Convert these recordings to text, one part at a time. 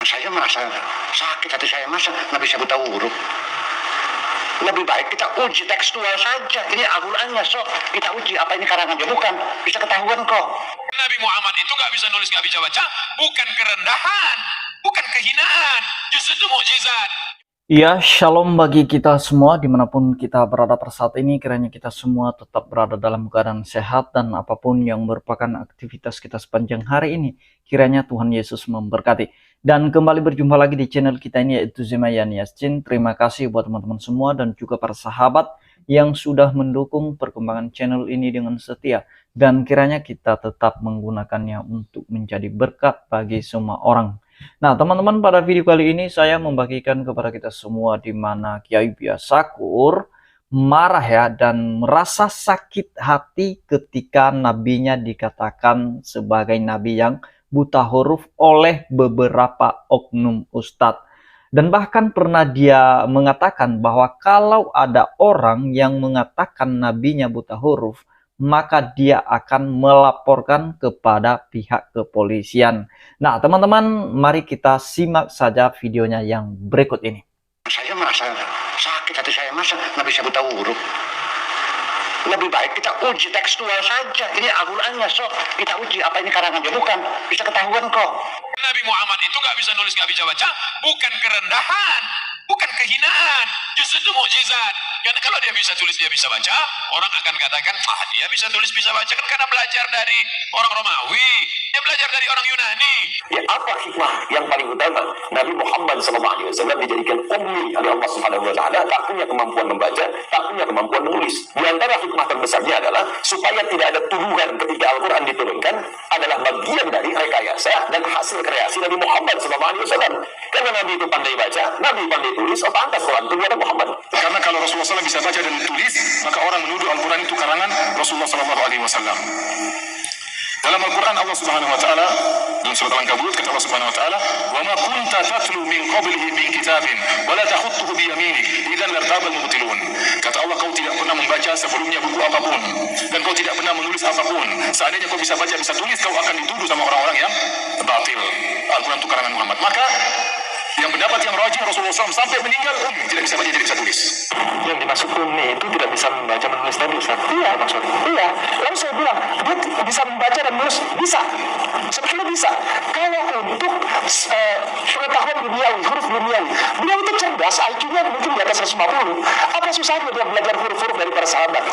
Saya merasa sakit hati saya, masa nggak bisa buta huruf? Lebih baik kita uji tekstual saja. Ini Al-Qurannya, so kita uji apa ini karangannya, bukan bisa ketahuan kok. Nabi Muhammad itu nggak bisa nulis, nggak bisa baca, bukan kerendahan, bukan kehinaan, justru itu mukjizat. Ya, shalom bagi kita semua dimanapun kita berada pada saat ini. Kiranya kita semua tetap berada dalam keadaan sehat dan apapun yang merupakan aktivitas kita sepanjang hari ini, kiranya Tuhan Yesus memberkati. Dan kembali berjumpa lagi di channel kita ini, yaitu Zemayan Yassin. Terima kasih buat teman-teman semua dan juga para sahabat yang sudah mendukung perkembangan channel ini dengan setia. Dan kiranya kita tetap menggunakannya untuk menjadi berkat bagi semua orang. Nah, teman-teman, pada video kali ini saya membagikan kepada kita semua di mana Kiai Biasakur marah ya dan merasa sakit hati ketika nabinya dikatakan sebagai nabi yang buta huruf oleh beberapa oknum ustadz. Dan bahkan pernah dia mengatakan bahwa kalau ada orang yang mengatakan nabinya buta huruf, maka dia akan melaporkan kepada pihak kepolisian. Nah, teman-teman, mari kita simak saja videonya yang berikut ini. Saya merasa sakit hati saya, masa nggak bisa buta huruf? Lebih baik kita uji tekstual saja. Ini Al-Qurannya, so kita uji apa ini karangannya, bukan bisa ketahuan kok. Nabi Muhammad itu nggak bisa nulis, nggak bisa baca, bukan kerendahan, bukan kehinaan, justru itu mukjizat. Karena kalau dia bisa tulis, dia bisa baca, orang akan katakan, ah dia bisa tulis, bisa baca kan karena belajar dari orang Romawi, dia belajar dari orang Yunani. Ya, apa hikmah yang paling utama Nabi Muhammad SAW dijadikan ummi oleh Allah Subhanahu Wa Taala, tak punya kemampuan membaca, tak punya kemampuan menulis. Di antara hikmah terbesarnya adalah supaya tidak ada tuduhan ketika Al-Quran diturunkan adalah bagian dari rekayasa dan hasil kreasi Nabi Muhammad SAW. Karena Nabi itu pandai baca, Nabi pandai tulis, oh pantas Quran itu buatan Muhammad. Karena kalau Rasulullah SAW bisa baca dan tulis, maka orang menuduh Al-Quran itu karangan Rasulullah SAW. Dalam Al-Quran Allah Subhanahu Wa Taala dalam surat Al-Ankabut kata Allah Subhanahu Wa Taala, "Wa ma kunta tatlu min qablihi min kitabin, wa la takhutuhu bi yaminik, idzan lartabal mubtilun." Kata Allah, kau tidak pernah membaca sebelumnya buku apapun dan kau tidak pernah menulis apapun. Seandainya kau bisa baca, bisa tulis, kau akan dituduh sama orang-orang yang batil. Al-Quran itu karangan Muhammad. Maka yang pendapat yang rajih Rasulullah SAW sampai meninggal tidak bisa baca, tidak bisa tulis. Yang dimaksud ummi itu tidak bisa membaca dan menulis tadi, Ustaz. Iya, maksudnya. Iya. Lalu saya bilang, dia bisa membaca dan menulis, bisa. Sebetulnya bisa. Kalau untuk pengetahuan duniawi, huruf duniawi, beliau itu cerdas, IQ-nya mungkin di atas 150. Apa susahnya dia belajar huruf-huruf dari para sahabat?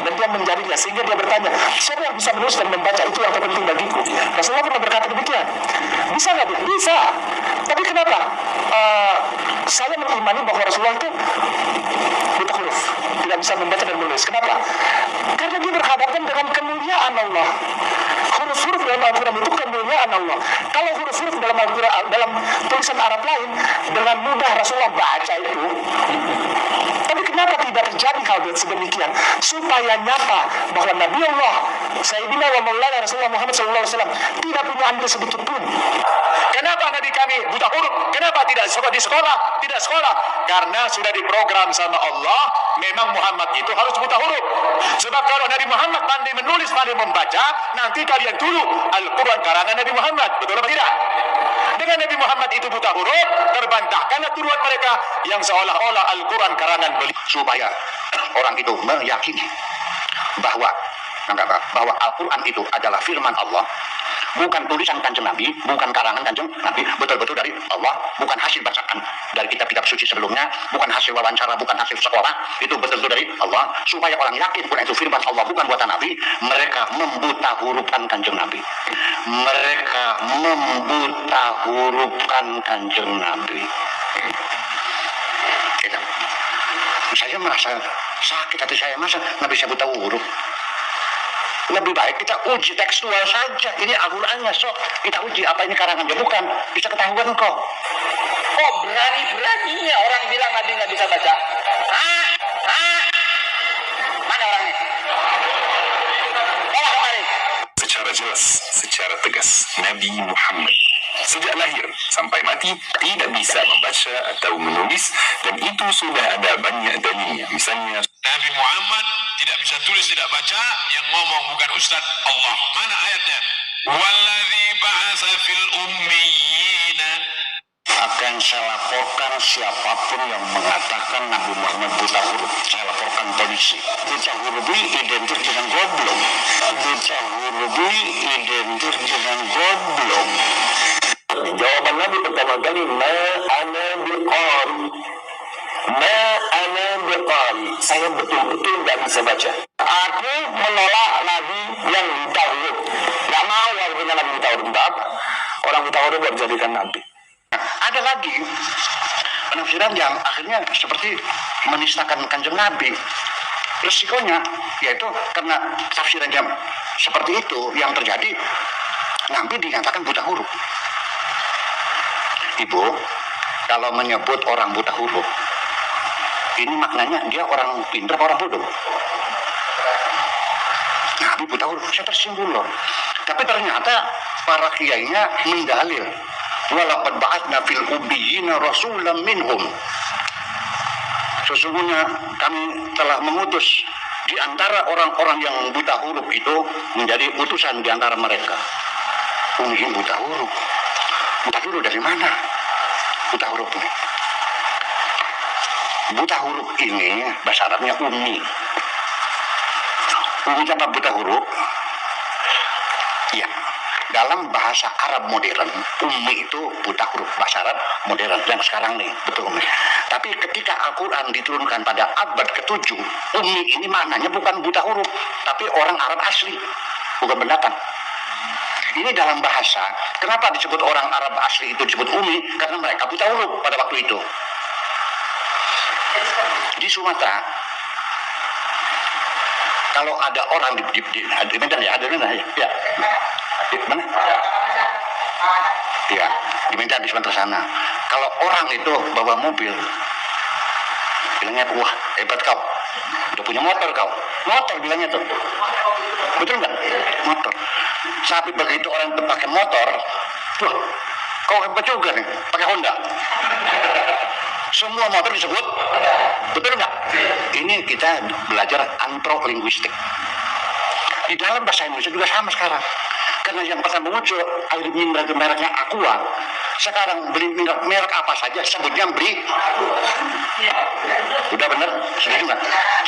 Dan dia menjadinya, sehingga dia bertanya, siapa yang bisa menulis dan membaca, itu yang terpenting bagiku. Rasulullah pernah berkata demikian. Bisa nggak? Bisa. Tapi kenapa? Saya mengimani bahwa Rasulullah itu buta huruf, tidak bisa membaca dan menulis. Kenapa? Karena dia berhadapan dengan kemuliaan Allah. Huruf-huruf dalam Al-Quran itu kemuliaan Allah. Kalau huruf-huruf dalam Al-Quran, dalam tulisan Arab lain, dengan mudah Rasulullah baca itu. Tapi kenapa tidak terjadi hal sedemikian? Supaya nyata bahwa Nabi Allah Sayyidina wa Maulana Rasulullah Muhammad SAW tidak punya andil sedikit pun. Kenapa Nabi kami buta huruf? Kenapa tidak di sekolah? Tidak sekolah. Karena sudah diprogram sama Allah, memang Muhammad itu harus buta huruf. Sebab kalau Nabi Muhammad pandai menulis, pandai membaca, nanti kalian tuduh Al-Quran karangan Nabi Muhammad. Betul atau tidak? Dengan Nabi Muhammad itu buta huruf, terbantahkanlah tuduhan mereka yang seolah-olah Al-Quran karangan beliau. Supaya orang itu meyakini bahwa Al-Quran itu adalah firman Allah, bukan tulisan Kanjeng Nabi, bukan karangan Kanjeng Nabi, betul-betul dari Allah, bukan hasil bacaan dari kitab-kitab suci sebelumnya, bukan hasil wawancara, bukan hasil sekolah, itu betul-betul dari Allah. Supaya orang yakin Quran itu firman Allah, bukan buatan Nabi, mereka membuta hurufkan Kanjeng Nabi. Mereka membuta hurufkan Kanjeng Nabi. Gitu. Saya merasa sakit hati saya, masa nggak bisa buta huruf? Lebih baik kita uji tekstual saja. Ini Al-Qurannya, so kita uji apa ini karangannya, bukan bisa ketahuan kok. Oh, berani-beraninya orang bilang Nabi nggak bisa baca. Mana orangnya? Bawa kemari. Secara jelas, secara tegas, Nabi Muhammad sejak lahir sampai mati tidak bisa membaca atau menulis, dan itu sudah ada banyak dalilnya. Misalnya Nabi Muhammad tidak bisa tulis, tidak baca, yang ngomong bukan Ustaz Allah. Mana ayatnya? Walladzi ba'atsa fil ummiyina saya laporkan siapapun yang mengatakan Nabi Muhammad buta huruf. Saya laporkan polisi. Buta huruf identik dengan goblok. Buta huruf identik dengan goblok. Jawaban Nabi pertama kali, ma ana biqari. Ma ana biqari. Saya betul-betul tidak bisa baca. Aku menolak Nabi yang buta huruf. Gak mau walaupun Nabi buta huruf. Apa? Orang buta huruf gak dijadikan Nabi. Ada lagi penafsiran yang akhirnya seperti menistakan kanjeng Nabi. Resikonya yaitu karena tafsirannya seperti itu yang terjadi, Nabi dinyatakan buta huruf. Ibu, kalau menyebut orang buta huruf, ini maknanya dia orang pintar apa orang bodoh? Nabi buta huruf, saya tersinggung loh. Tapi ternyata para kiainya mendalil, walaqad ba'atsna fil ummiyina rasulan minhum. Sesungguhnya kami telah mengutus di antara orang-orang yang buta huruf itu menjadi utusan di antara mereka. Ummi buta huruf. Buta huruf dari mana? Buta huruf ini. Buta huruf ini bahasa Arabnya ummi. Ummi apa buta huruf? Ya, dalam bahasa Arab modern, ummi itu buta huruf bahasa Arab modern yang sekarang nih, betul ummi. Tapi ketika Al-Quran diturunkan pada abad ke-7, ummi ini maknanya bukan buta huruf, tapi orang Arab asli, bukan pendatang. Ini dalam bahasa, kenapa disebut orang Arab asli itu disebut ummi? Karena mereka buta huruf pada waktu itu. Di Sumatera, kalau ada orang di Medan ya, ada di Medan ya. Di mana? Ya, di Medan di Sumatera sana. Kalau orang itu bawa mobil, bilangnya wah hebat kau, udah punya motor kau. Motor bilangnya tuh, betul nggak? Motor. Tapi begitu orang itu pakai motor, wah kau hebat juga nih, pakai Honda. Semua motor disebut, betul nggak? Ini kita belajar antrolinguistik. Di dalam bahasa Indonesia juga sama sekarang. Karena yang pertama muncul air mineral mereknya Aqua, sekarang beli merek apa saja sebutnya beli. Udah bener? Setuju nggak?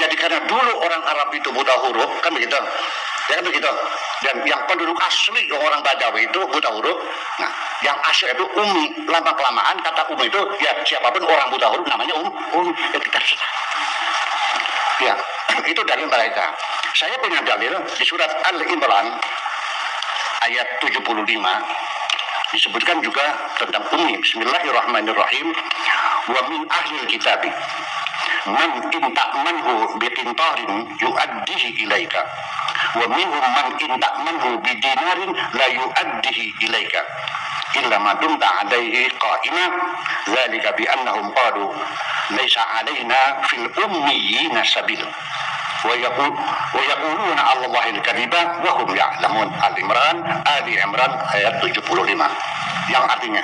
Jadi karena dulu orang Arab itu buta huruf, kan begitu? Ya kan begitu? Dan yang penduduk asli orang Badawi itu buta huruf. Nah, yang asli itu ummi. Lama kelamaan kata ummi itu ya siapapun orang buta huruf namanya ummi. Ya kita sudah. Ya, itu dalil mereka. Saya punya dalil di surat Al-Imran ayat 75 disebutkan juga tentang ummi. Bismillahirrahmanirrahim. Wa min ahlil kitabi man in ta'manhu biqintarin yu'addihi ilaika wa minhum man in ta'manhu bidinarin la yu'addihi ilaika illa ma dumta 'alaihi qa'ima dzalika bi annahum qalu laisa 'alaina fil ummiyina sabil wa yaquluna 'ala Allahil kadhiba wa hum ya'lamun. Ali Imran ayat 75 yang artinya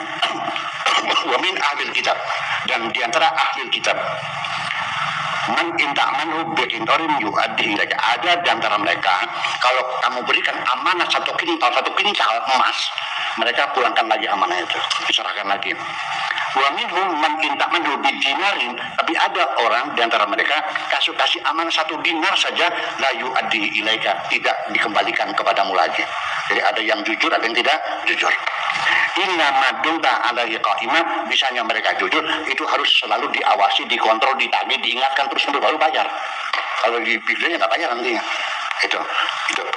wa min ahlil kitab, dan di antara ahli kitab man inta'manhu biqintarin yu'addihi ilaika, ada di antara mereka kalau kamu berikan amanah satu kintal emas, mereka pulangkan lagi amanah itu, diserahkan lagi. Wa minhum man inta'manhu bidinarin, tapi ada orang di antara mereka kasih amanah 1 dinar saja la yu'addihi ilaika, tidak dikembalikan kepadamu lagi. Jadi ada yang jujur, ada yang tidak jujur. Inna madunta alaihi qa'imah, bisanya mereka jujur itu harus selalu diawasi, dikontrol, ditagih, diingatkan terus baru bayar. Kalau dipilihnya nggak bayar nantinya. Itu.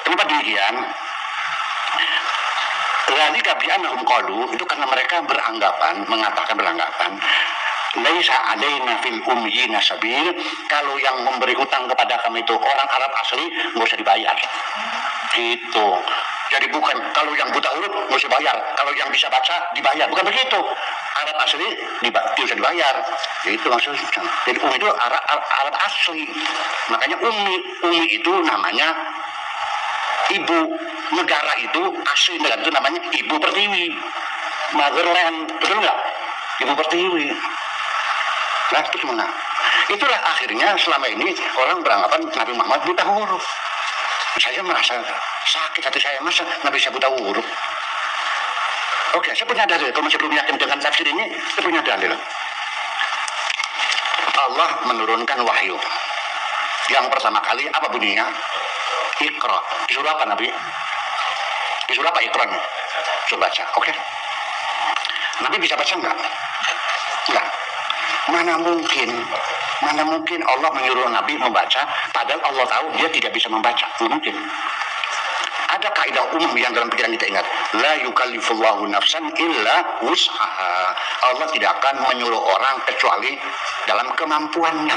Kenapa demikian? Dzalika bi annahum qalu, itu karena mereka mengatakan laisa alaina fil ummiyina sabil, kalau yang memberi hutang kepada kami itu orang Arab asli nggak usah dibayar. Gitu. Jadi bukan kalau yang buta huruf nggak usah bayar, kalau yang bisa baca dibayar, bukan begitu. Arab asli tidak usah dibayar, itu maksudnya. Jadi ummi itu Arab asli, makanya ummi itu namanya ibu negara, itu asli negara itu namanya ibu pertiwi, motherland, betul nggak? Ibu pertiwi. Nah itu gimana? Itulah akhirnya selama ini orang beranggapan Nabi Muhammad buta huruf. Saya merasa sakit hati saya, masa nggak bisa buta huruf? Oke, saya punya dalil. Kalau masih belum yakin dengan tafsir ini, saya punya dalil. Allah menurunkan wahyu. Yang pertama kali apa bunyinya? Iqra. Disuruh apa Nabi? Disuruh apa Iqra? Coba baca, oke? Nabi bisa baca enggak? Enggak. Mana mungkin Allah menyuruh Nabi membaca, padahal Allah tahu dia tidak bisa membaca. Tidak mungkin. Ada kaidah umum yang dalam pikiran kita ingat, la yukallifullahu nafsan illa wus'aha. Allah tidak akan menyuruh orang kecuali dalam kemampuannya.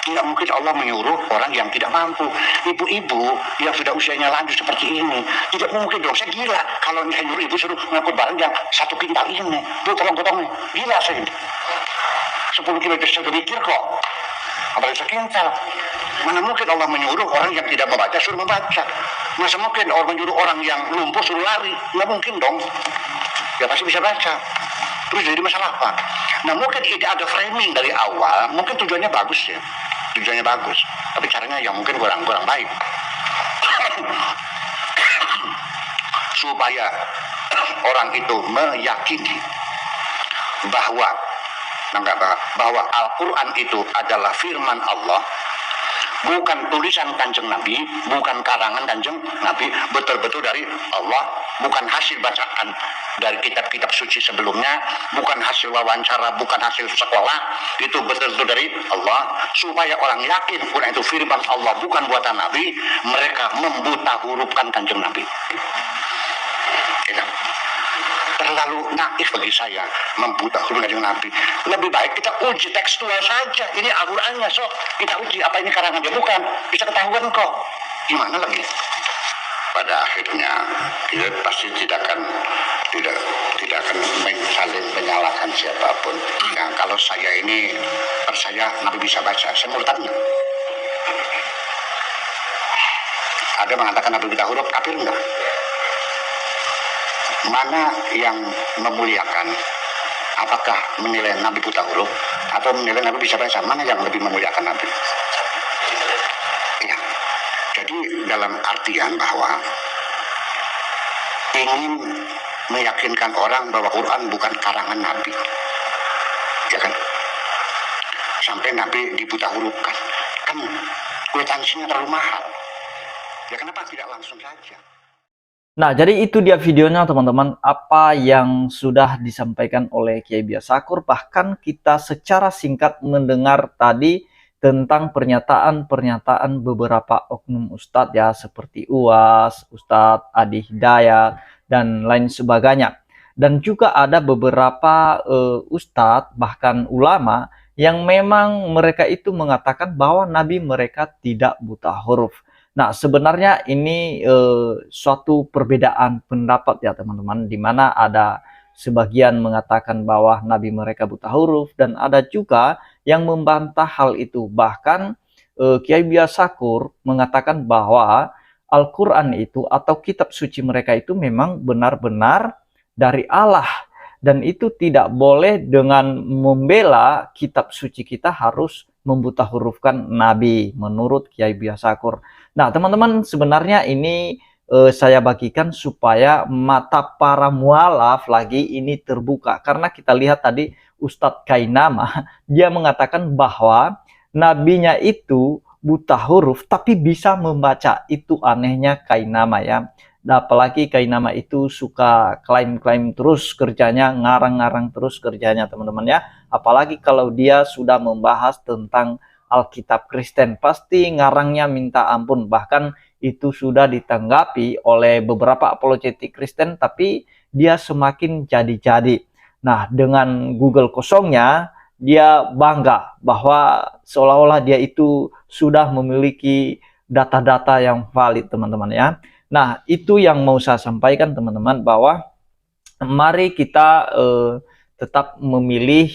Tidak mungkin Allah menyuruh orang yang tidak mampu. Ibu-ibu yang sudah usianya lanjut seperti ini, tidak mungkin dong. Saya gila kalau saya nyuruh ibu suruh ngangkut barang yang 1 kintal ini. Tuh tolong potong nih. Gila saya ini. 10 kilo itu saya mikir kok. Apalagi sekintal. Mana mungkin Allah menyuruh orang yang tidak membaca suruh membaca. Masa mungkin orang menyuruh orang yang lumpuh suruh lari? Nggak mungkin dong. Ya pasti bisa baca. Terus jadi masalah apa? Nah mungkin tidak ada framing dari awal. Mungkin tujuannya bagus ya. Tujuannya bagus. Tapi caranya yang mungkin kurang baik. Supaya orang itu meyakini bahwa Al-Quran itu adalah firman Allah, bukan tulisan Kanjeng Nabi, bukan karangan Kanjeng Nabi, betul-betul dari Allah, bukan hasil bacaan dari kitab-kitab suci sebelumnya, bukan hasil wawancara, bukan hasil sekolah, itu betul-betul dari Allah. Supaya orang yakin Quran itu firman Allah, bukan buatan Nabi, mereka membuta hurufkan Kanjeng Nabi. Terlalu naif bagi saya membuta huruf Kanjeng Nabi. Lebih baik kita uji tekstual saja. Ini Al-Qur'annya, so kita uji apa ini karangan dia, bukan. Bisa ketahuan kok. Gimana lagi? Pada akhirnya kita pasti tidak akan saling menyalahkan siapapun. Nah, kalau saya ini percaya Nabi bisa baca, saya murtadnya. Ada mengatakan Nabi buta huruf, kafir enggak? Mana yang memuliakan? Apakah menilai Nabi buta huruf atau menilai Nabi bisa baca? Mana yang lebih memuliakan Nabi? Ya. Jadi dalam artian bahwa ingin meyakinkan orang bahwa Quran bukan karangan Nabi, ya kan? Sampai Nabi dibuta hurufkan, kan kwitansinya terlalu mahal. Ya kenapa tidak langsung saja? Nah, jadi itu dia videonya teman-teman, apa yang sudah disampaikan oleh Kiai Biasakur. Bahkan kita secara singkat mendengar tadi tentang pernyataan-pernyataan beberapa oknum ustadz ya, seperti UAS, Ustadz Adi Hidayat, dan lain sebagainya. Dan juga ada beberapa ustadz, bahkan ulama, yang memang mereka itu mengatakan bahwa Nabi mereka tidak buta huruf. Nah, sebenarnya ini suatu perbedaan pendapat ya teman-teman, di mana ada sebagian mengatakan bahwa Nabi mereka buta huruf, dan ada juga yang membantah hal itu. Bahkan Kiai Biasakur mengatakan bahwa Al-Quran itu atau kitab suci mereka itu memang benar-benar dari Allah, dan itu tidak boleh dengan membela kitab suci kita harus membuta hurufkan Nabi menurut Kiai Biasakur. Nah teman-teman, sebenarnya ini saya bagikan supaya mata para mualaf lagi ini terbuka, karena kita lihat tadi Ustadz Kainama dia mengatakan bahwa nabinya itu buta huruf tapi bisa membaca. Itu anehnya Kainama ya. Nah, apalagi Kainama itu suka klaim-klaim terus kerjanya, ngarang-ngarang terus kerjanya teman-teman ya. Apalagi kalau dia sudah membahas tentang Alkitab Kristen, pasti ngarangnya minta ampun. Bahkan itu sudah ditanggapi oleh beberapa apologetik Kristen, tapi dia semakin jadi-jadi. Nah, dengan Google kosongnya, dia bangga bahwa seolah-olah dia itu sudah memiliki data-data yang valid teman-teman ya. Nah, itu yang mau saya sampaikan teman-teman, bahwa mari kita tetap memilih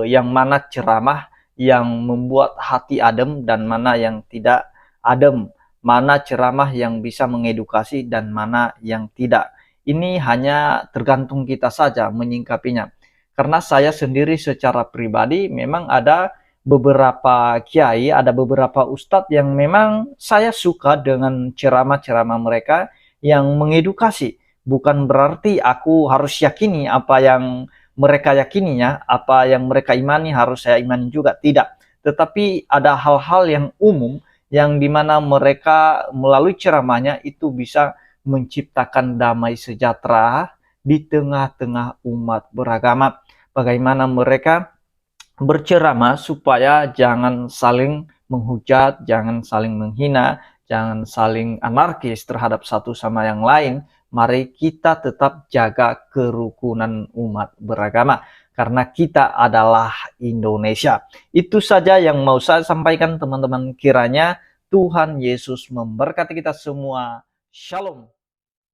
yang mana ceramah yang membuat hati adem dan mana yang tidak adem, mana ceramah yang bisa mengedukasi dan mana yang tidak. Ini hanya tergantung kita saja menyingkapinya. Karena saya sendiri secara pribadi memang ada beberapa kiai, ada beberapa ustadz yang memang saya suka dengan ceramah-ceramah mereka yang mengedukasi. bukan berarti aku harus yakini apa yang mereka yakininya, apa yang mereka imani harus saya imani juga, tidak. Tetapi ada hal-hal yang umum yang dimana mereka melalui ceramahnya itu bisa menciptakan damai sejahtera di tengah-tengah umat beragama. Bagaimana mereka berceramah supaya jangan saling menghujat, jangan saling menghina, jangan saling anarkis terhadap satu sama yang lain. Mari kita tetap jaga kerukunan umat beragama, karena kita adalah Indonesia. Itu saja yang mau saya sampaikan teman-teman. Kiranya Tuhan Yesus memberkati kita semua. Shalom.